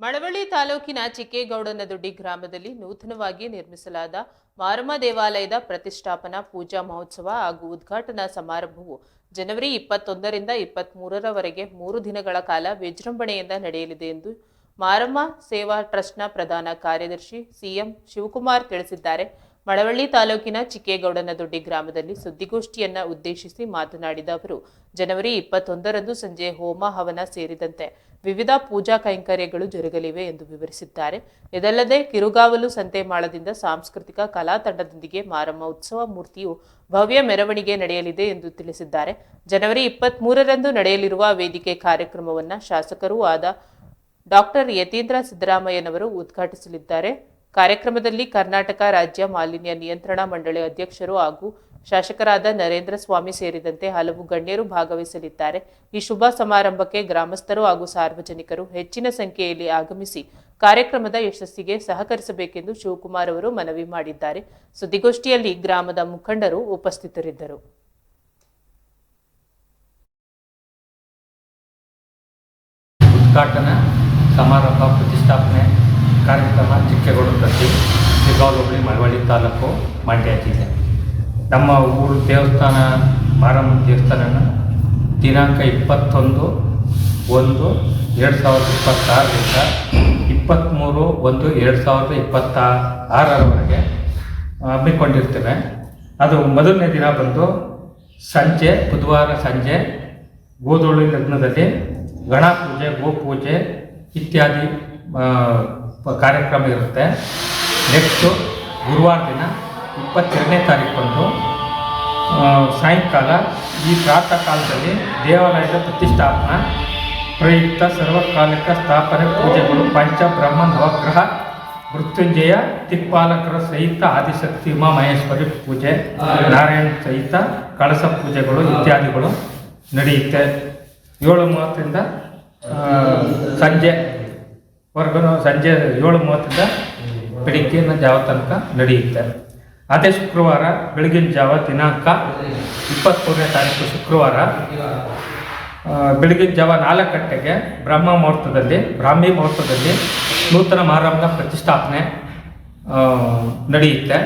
ಮಳವಳ್ಳಿ ತಾಲೂಕಿನ ಚಿಕ್ಕೇಗೌಡನದೊಡ್ಡಿ ಗ್ರಾಮದಲ್ಲಿ ನೂತನವಾಗಿ ನಿರ್ಮಿಸಲಾದ ಮಾರಮ್ಮ ದೇವಾಲಯದ ಪ್ರತಿಷ್ಠಾಪನಾ ಪೂಜಾ ಮಹೋತ್ಸವ ಹಾಗೂ ಉದ್ಘಾಟನಾ ಸಮಾರಂಭವು ಜನವರಿ 21ರಿಂದ 23ರವರೆಗೆ 3 ದಿನಗಳ ಕಾಲ ವಿಜೃಂಭಣೆಯಿಂದ ನಡೆಯಲಿದೆ ಎಂದು ಮಾರಮ್ಮ ಸೇವಾ ಟ್ರಸ್ಟ್ನ ಪ್ರಧಾನ ಕಾರ್ಯದರ್ಶಿ ಸಿಎಂ ಶಿವಕುಮಾರ್ ತಿಳಿಸಿದ್ದಾರೆ. ಮಳವಳ್ಳಿ ತಾಲೂಕಿನ ಚಿಕ್ಕೇಗೌಡನದೊಡ್ಡಿ ಗ್ರಾಮದಲ್ಲಿ ಸುದ್ದಿಗೋಷ್ಠಿಯನ್ನ ಉದ್ದೇಶಿಸಿ ಮಾತನಾಡಿದ ಅವರು, ಜನವರಿ 21ರಂದು ಸಂಜೆ ಹೋಮ ಹವನ ಸೇರಿದಂತೆ ವಿವಿಧ ಪೂಜಾ ಕೈಂಕರ್ಯಗಳು ಜರುಗಲಿವೆ ಎಂದು ವಿವರಿಸಿದ್ದಾರೆ. ಇದಲ್ಲದೆ ಕಿರುಗಾವಲು ಸಂತೆಮಾಳದಿಂದ ಸಾಂಸ್ಕೃತಿಕ ಕಲಾ ತಂಡದೊಂದಿಗೆ ಮಾರಮ್ಮ ಉತ್ಸವ ಮೂರ್ತಿಯು ಭವ್ಯ ಮೆರವಣಿಗೆ ನಡೆಯಲಿದೆ ಎಂದು ತಿಳಿಸಿದ್ದಾರೆ. ಜನವರಿ 23ರಂದು ನಡೆಯಲಿರುವ ವೇದಿಕೆ ಕಾರ್ಯಕ್ರಮವನ್ನು ಶಾಸಕರೂ ಆದ ಡಾಕ್ಟರ್ ಯತೀಂದ್ರ ಸಿದ್ದರಾಮಯ್ಯನವರು ಉದ್ಘಾಟಿಸಲಿದ್ದಾರೆ. ಕಾರ್ಯಕ್ರಮದಲ್ಲಿ ಕರ್ನಾಟಕ ರಾಜ್ಯ ಮಾಲಿನ್ಯ ನಿಯಂತ್ರಣ ಮಂಡಳಿ ಅಧ್ಯಕ್ಷರು ಹಾಗೂ ಶಾಸಕರಾದ ನರೇಂದ್ರ ಸ್ವಾಮಿ ಸೇರಿದಂತೆ ಹಲವು ಗಣ್ಯರು ಭಾಗವಹಿಸಲಿದ್ದಾರೆ. ಈ ಶುಭ ಸಮಾರಂಭಕ್ಕೆ ಗ್ರಾಮಸ್ಥರು ಹಾಗೂ ಸಾರ್ವಜನಿಕರು ಹೆಚ್ಚಿನ ಸಂಖ್ಯೆಯಲ್ಲಿ ಆಗಮಿಸಿ ಕಾರ್ಯಕ್ರಮದ ಯಶಸ್ಸಿಗೆ ಸಹಕರಿಸಬೇಕೆಂದು ಶಿವಕುಮಾರ್ ಅವರು ಮನವಿ ಮಾಡಿದ್ದಾರೆ. ಸುದ್ದಿಗೋಷ್ಠಿಯಲ್ಲಿ ಗ್ರಾಮದ ಮುಖಂಡರು ಉಪಸ್ಥಿತರಿದ್ದರು. ಉದ್ಘಾಟನಾ ಸಮಾರಂಭ ಪ್ರತಿಷ್ಠಾಪನೆ ಕಾರ್ಯಕ್ರಮ ಚಿಕ್ಕೇಗೌಡನದೊಡ್ಡಿ ಹೋಬಳಿ ಮಳವಳ್ಳಿ ತಾಲೂಕು ಮಂಡ್ಯ ಜಿಲ್ಲೆ. ನಮ್ಮ ಊರು ದೇವಸ್ಥಾನ ಮಾರಮ್ಮ ದೇವಸ್ಥಾನನ ದಿನಾಂಕ 21/1/2026ರಿಂದ 23/1/2026ರವರೆಗೆ ಹಮ್ಮಿಕೊಂಡಿರ್ತೇವೆ. ಅದು ಮೊದಲನೇ ದಿನ ಬಂದು ಸಂಜೆ ಬುಧವಾರ ಸಂಜೆ ಗೋಧೂಳಿ ಲಗ್ನದಲ್ಲಿ ಗಣಪೂಜೆ ಗೋಪೂಜೆ ಇತ್ಯಾದಿ ಕಾರ್ಯಕ್ರಮ ಇರುತ್ತೆ. ನೆಕ್ಸ್ಟು ಗುರುವಾರ ದಿನ 22ನೇ ತಾರೀಕು ಬಂದು ಸಾಯಂಕಾಲ ಈ ಪ್ರಾತಃ ಕಾಲದಲ್ಲಿ ದೇವಾಲಯದ ಪ್ರತಿಷ್ಠಾಪನಾ ಪ್ರಯುಕ್ತ ಸರ್ವಕಾಲಿಕ ಸ್ಥಾಪನೆ ಪೂಜೆಗಳು ಪಂಚಬ್ರಹ್ಮ ನವಗ್ರಹ ಮೃತ್ಯುಂಜಯ ದಿಕ್ಪಾಲಕರ ಸಹಿತ ಆದಿಶಕ್ತಿ ಉಮಾಮಹೇಶ್ವರಿ ಪೂಜೆ ನಾರಾಯಣ ಸಹಿತ ಕಳಸ ಪೂಜೆಗಳು ಇತ್ಯಾದಿಗಳು ನಡೆಯುತ್ತೆ. 7:30ರಿಂದ ಸಂಜೆ 7:30ರಿಂದ ಬೆಳಿಗ್ಗಿನ ಜಾವ ತನಕ ನಡೆಯುತ್ತೆ. ಅದೇ ಶುಕ್ರವಾರ ಬೆಳಗಿನ ಜಾವ ದಿನಾಂಕ 23ನೇ ತಾರೀಕು ಶುಕ್ರವಾರ ಬೆಳಗಿನ ಜಾವ 4 ಗಂಟೆಗೆ ಬ್ರಾಹ್ಮಿ ಮುಹೂರ್ತದಲ್ಲಿ ನೂತನ ಮಾರಮ್ಮನ ಪ್ರತಿಷ್ಠಾಪನೆ ನಡೆಯುತ್ತೆ.